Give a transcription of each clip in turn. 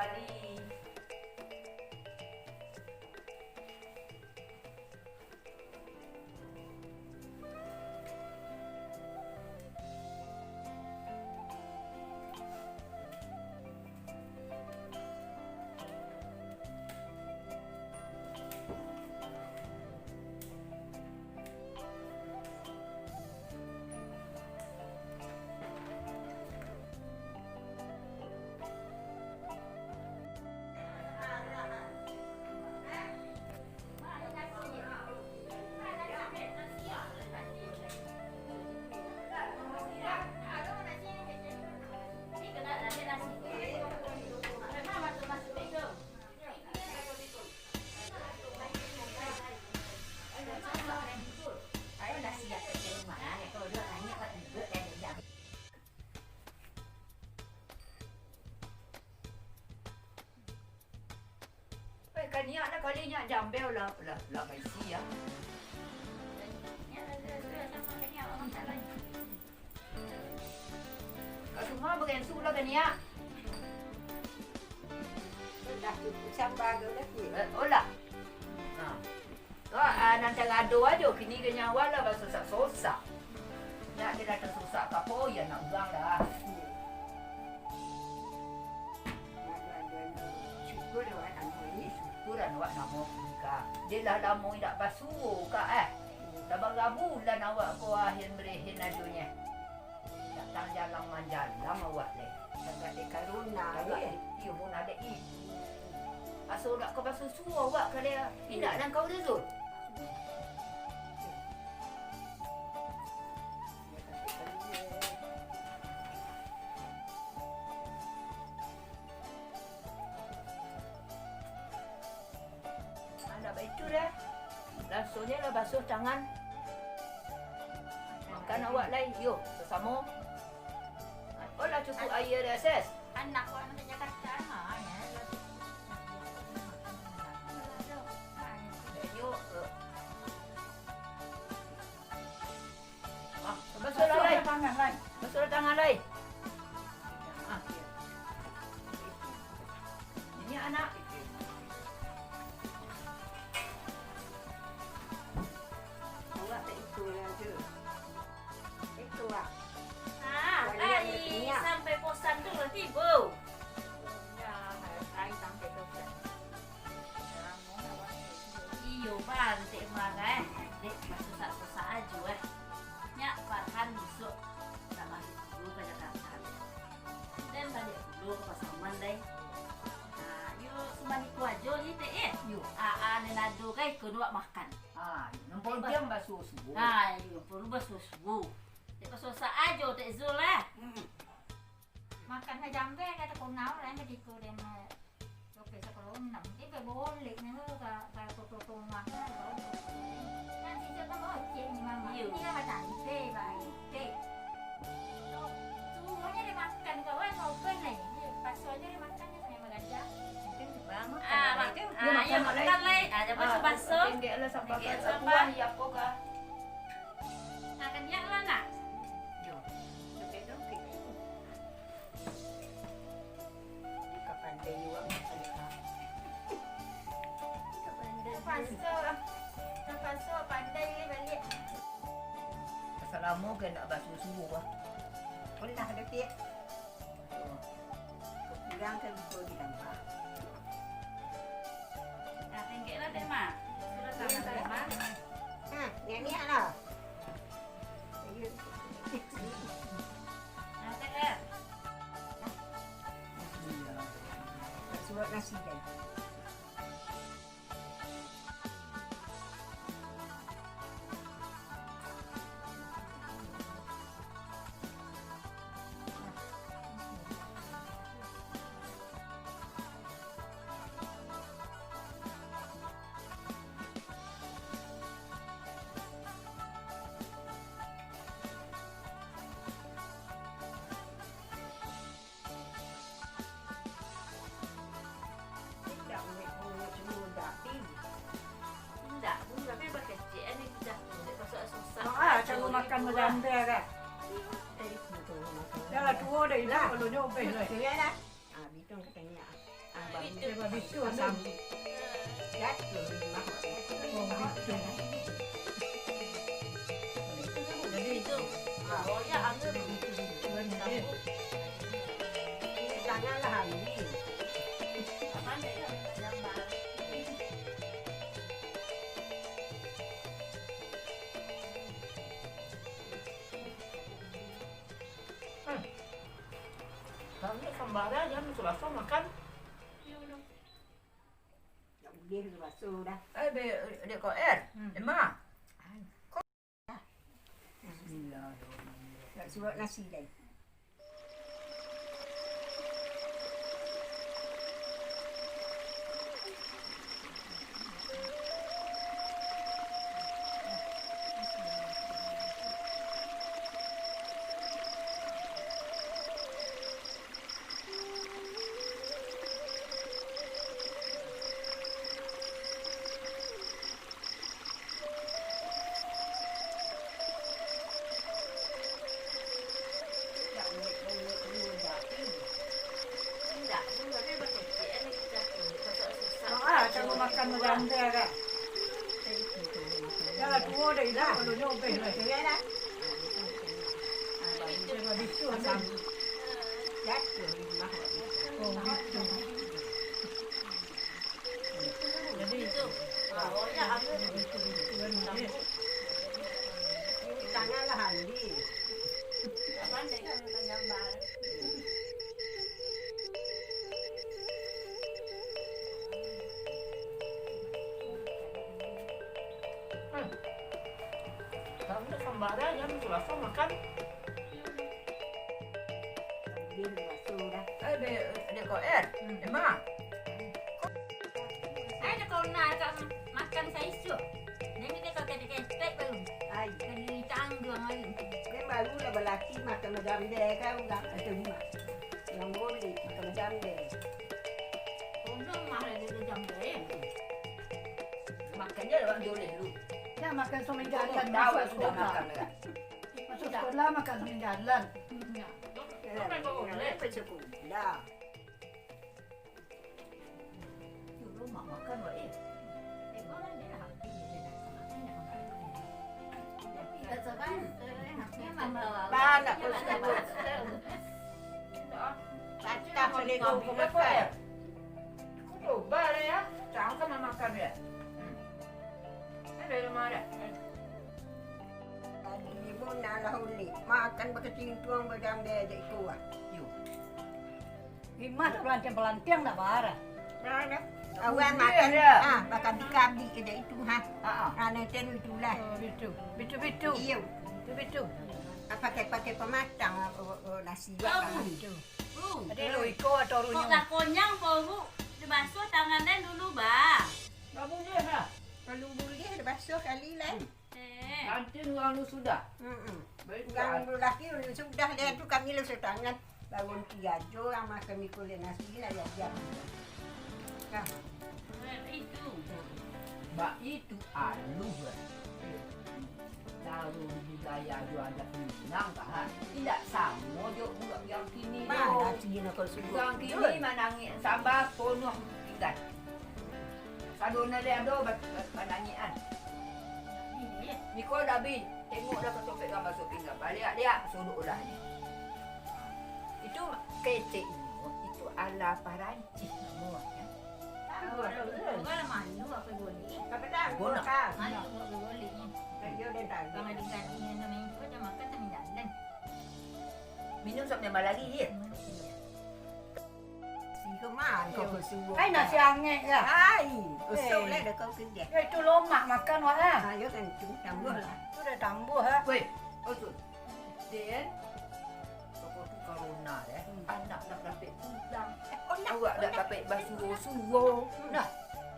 kali. Kan niat dah kali niat jambel lah mai si ya. Kat rumah berensu lah kan niat. Dah cukup sambar ke lagi. Olah. Nanti ngadu aja kini ke nyawa lah susah-susah. Niat dia dah tersusah ke apa ya nak ulang dah. Syukur dah awak nak beli. Kurang awak nak mau buka. Dia lah lama tak basuh kak Dah berabu lah awak ko akhir berehin adunya. Datang jalan manjalam awak le. Sebab dia karuna Awak dia. dia pun ada Asal nak ke basuh suruh awak kalau tidak dan kau Zul. Anda baik tu dah. Langsungnya lah basuh tangan. Makan awak lain. Yo, bersama. Oh lah cukup air dah ses. Anak ko naman niya kacang. Yo. Basuh lah lain. Tangan lain. Basuh tangan lain. Ini anak. Awak tak ikut yang tu. Ikut lah. Sampai posan tu lah tiba. Ya, saya sampai tu. Iyo bang, tak marah dek susah-susah aja Nya Farhan besok sama dulu ke Jakarta. Dan balik dulu ke Pasaman deh. Nah, yuk semani ku aja ni teh Yo. nenado kai kedua makan. Nampak dia basuh subuh. Yuk perlu basuh. Dek susah aja teh Zul lah. Makan na jambe kata kau nau lah mesti kau dem oke sekolah enam ini boleh nih kayak foto makan nanti kita mau cek nih mama ini kan macam teh baik teh semuanya dimakan kau mau pun nih pas aja dimakan sama maganda ya makan leh aja basuh Tinggi lah sampai Tinggi ke sampai. buah ya kok ka. akan nya lah nak Yo. Kapan dia juga makan. pasal pandai ni balik Asal lama ke nak basuh subuh ah. Pernah ada tiap. Kurang kan kau ditambah. tinggi lah deh mak sudah sama deh mak Ni lah. teh Surat nasi kan. Kalau makan macam dia kan. Dah lah tua dah hilang kalau nyobain lah. Dia dah. Bitung katanya. Coba bisu asam. Yak tu mak. Oh bisu. Jadi itu. Oh ya ambil. Janganlah hari. Apaan ya? Gambar. Kami kembara jam Selasa makan. Dia basuh dah. Dia kau Emma. Bismillahirrahmanirrahim. Tak surat nasi dah. Makan macam dia kan. Jangan tua dah dah. Kalau nyobek lah. Ya dah. Coba bisu asam. Yak tu mak. Oh bisu. Jadi itu. Oh ya ambil. Janganlah hari. Apaan ya? Gambar. Kami kembara jam Selasa makan. Dia basuh dah. Dia kau Emma. Ada kau nak makan saisu. Nanti dia kau kena kestek baru. Ai, Kena tanggung lagi. dia baru dah berlaki makan macam dia kau dah ada rumah. Yang boleh makan macam dia. Kau mahal dia jam dia. Makan je orang boleh dulu. Ya makan sama Jalan jalan dah masuk sudah sekolah. makan dah. Masuk sekolah makan sama jalan. Apa cukup? Dah. Dulu mak makan wak Ba nak kau sebut. Tak boleh kau makan. Kau coba lah ya. Jangan sama makan ya. Ada rumah ada. Tadi pun nak lah ulik. Makan berkecing tuang macam dia je kuat. Gimana pelantiang-pelantiang dah barang. Mana? Awak makan makan dikabi ke dia itu ha. Nanti itulah. Bitu. Iyo. Bitu. Pakai pematang nasi makan itu. Ada lo iko atau Kok runyong. dah konyang baru dibasuh tangannya dulu, Bah. Tak boleh lah. Kalau boleh ada basuh kali lah. Nanti orang lu sudah. Baik Yang lelaki sudah dia tu kami lepas tangan bangun tiajo yang makan mikul nasi lah ya. Nah, Itu. Mbak itu alu lah. Taruh budaya jo ada Minang kan. Tidak sama jo budak yang kini. mana sih nak kau suruh? Yang kini manangi sambal penuh ikan. Sadona dia ada manangian. Mikol dah bin. Tengok dah ketopek gambar masuk pinggan. Balik dia suruh lah ni. Itu kecek itu ala Perancis semua ya. Bukan malu apa boleh. Tapi dah Guna. kan. Malu apa boleh. Dia dah tak. Kalau dikasihnya sama itu aja makan sama jalan. Minum sampai malam lagi ya. Si keman kau suruh. Ai nasi angin ya. Hai, usah lah dah kau kerja. Itu lomak makan wah. Ayo kan tu tambah lah. Itu dah tambah ha. Weh, betul. Dan toko tu corona deh. Anak nak dapat udang. Awak dah dapat basuh-suruh. Nah.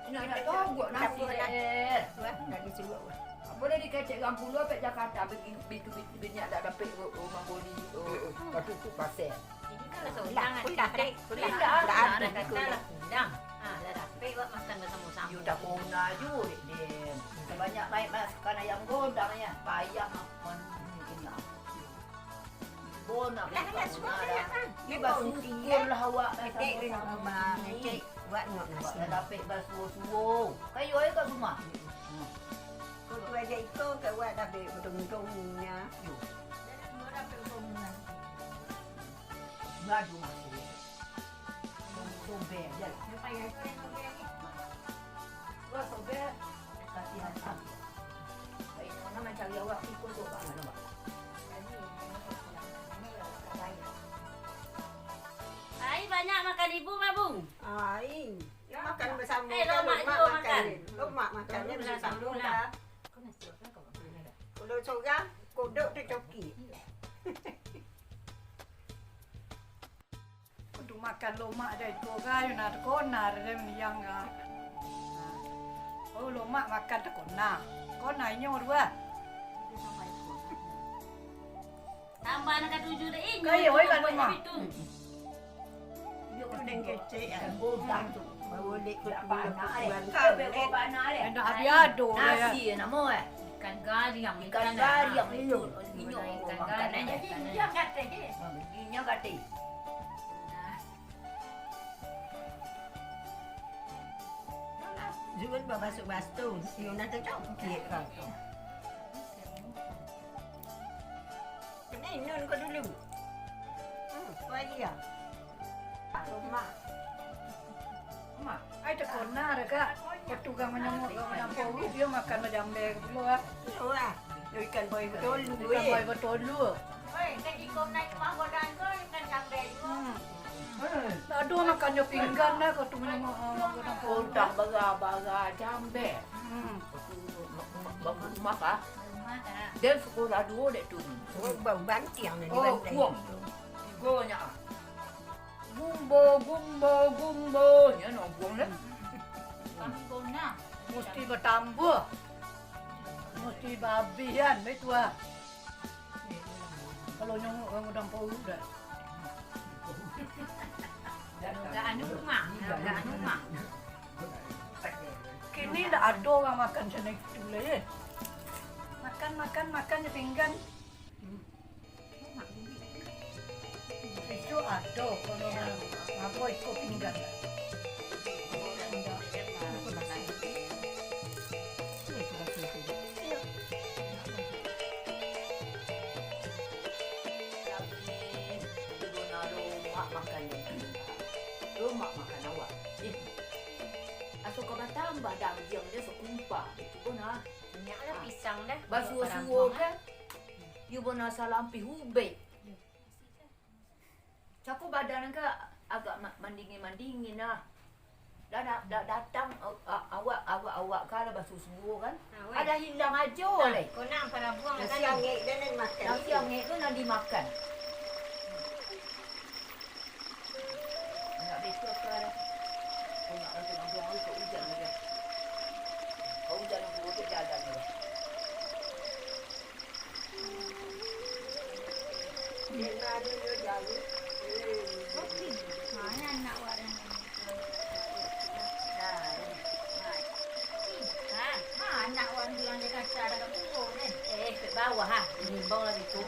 Nak tahu buat nasi deh. Wah, dah disuruh. Boleh dikecek dengan pulau sampai Jakarta begitu banyak dah dapat rumah boli tutup pasir. Ini kan rasa Lah, undangan. kulah dek. Kulah. Dah ada Kata lah undang. Dah dapat buat makan bersama-sama. You dah corona ju dek. Sebanyak baik masakan ayam godang ya. Payah makan kena. Bona Lah, dah suruh dah. Ni basuh lah awak Cek dengan rumah, cek Buat nak Buat nasi. dah dapat basuh-suruh. Kayu air kat rumah. Kau tu aja ikut ke buat dah betul-betulnya. Gua dapat hubungan. Baju masuk. Sobek je lah. Dia payah tu yang kau ni. Gua sobek. Kasih hantar. Baik, mana macam cari awak ikut tu kat mana, Pak? Ai banyak makan ibu mabung. Ai, ya makan bersama. Lomak Mak juga makan. Lomak makannya Tolong bersama. bersama lah. Kau nak siap kan kau boleh tak? Kalau seorang, kodok tu coki. Untuk makan lomak ada itu kayu nak konar dia yang ah. Oh lomak makan tak konar. Konar nyor dua. Tambah nak 7 dah ini. Kayu oi kat rumah. Dia pun dah kecil. Kan bodang tu. Bawa lek ke Berapa anak dia? tuan Kau kau. berapa anak dia? Dah habis Nasi nama eh. Ikan gariang. Ikan gariang itu. Minyak Ikan makan gariang. aja. Jadi dia kata je. Minyak kati. Zuan berbasuh basuh. Siun nak tercokit kau. Kena inun kau dulu. Kau lagi ya? Lomak. Mak, ai tak konar kak. Ketukang menyamuk kau menampau dia makan macam beg dulu ah. Oh ah. Dia ikan boy betul lu. Ikan boy betul lu. Oi, kan jika naik ke bawah dan kau kan sampai juga. Tak ada makannya pinggan dah kau tu menyamuk kau menampau. Kontah baga-baga jambe. Bagus rumah kah? Rumah dah. Dia sekolah dua dek tu. Oh bau bantiang ni. Oh, buang. Gonya. Gumbo, gumbo. Ya, no buang dah. Kampung nak. Mesti bertambah. Mesti babian betul ah. Kalau nyamuk kau menampau dah. Gagaan rumah. Gagaan rumah. Kini dah ada orang makan macam itu boleh. Makan je pinggan. Itu ada kalau apa ikut pinggan. Rumah makan awak. Asal kau tambah dah yang dia sekumpah. Itu pun ah. Banyak lah pisang dah. Basuh-suruh kan. You pun asal lampi hubek. Cakup badan ke agak mandingin lah. Dah datang awak kalau basuh-suruh kan. Ada hilang aja oleh. Kau nak para buang Nasi kan? angin dan nak makan. Nasi angin tu nak dimakan. Nak besok ke ada. Kau nak buang tu hujan lagi. Kau hujan aku untuk jalan ni. Dia ada dia jauh. Mana nak buat dan anak orang bilang dia kata ada kat punggung ni. Ke bawah ha. Nimbang lagi tu.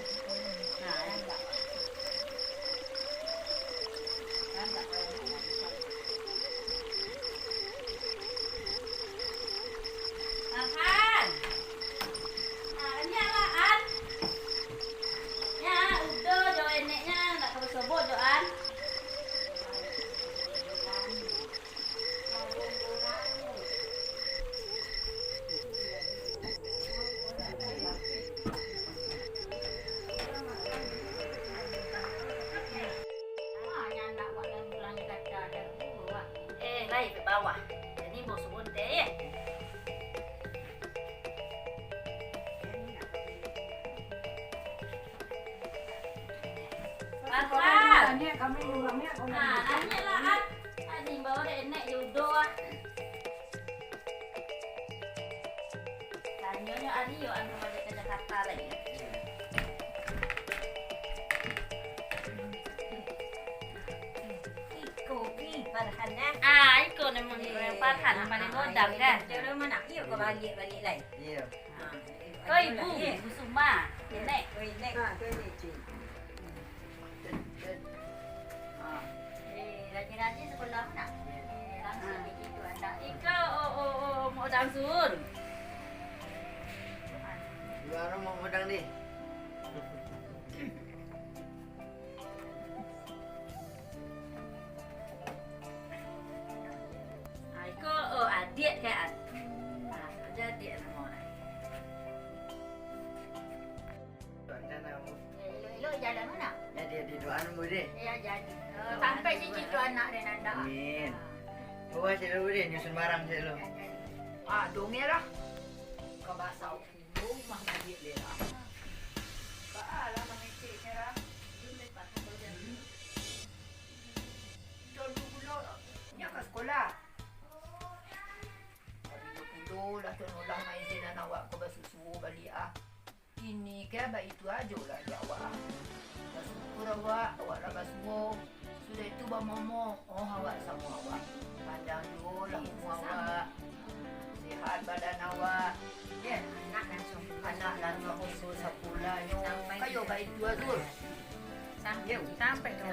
Makan. Ini lah An. Ya, udah jo eneknya nak kau sobot jo An. Mana nak buat dan bilang dia kata ada kat punggung. Baik ke bawah. Jadi bos sebut teh. Makan. Ni kami orangnya kau Nanya lah An. Ani bawa dia enek judo ah. Tanya Ani yo An kembali ke Jakarta lagi. Kopi Farhan eh. Iko memang Farhan paling godam kan. Dia mana? Iya kau balik lagi. Ya. Kau ibu Kusuma. Enek. Kau ini. Ha, kau ini cik. Rajin-rajin sekolah mana? Samsun. Dua orang mau pedang nih. Aku adik kan. Ada adik nama. Doakan kamu. Elok-elok jalan mana? Jadi di doa kamu deh. Ya jadi. Sampai sini tu anak dan anda. Amin. Bawa saya dulu deh, nyusun barang saya dulu. Ah, dongnya lah. Kau basah umum mah dia lah. Baala mengeceknya lah. Dulu nya ke sekolah. Tapi dulu lah lah main dengan awak kau bersusu balik ah. Ini ke baik itu aja lah dia awak. Bersyukur awak dah semua. Sudah itu bang ngomong, oh awak sama awak. Pandang dulu lah umur awak. Sihat badan awak. Ya, anak langsung usul sekolahnya. Kayo baik dua tu. Sampai tu.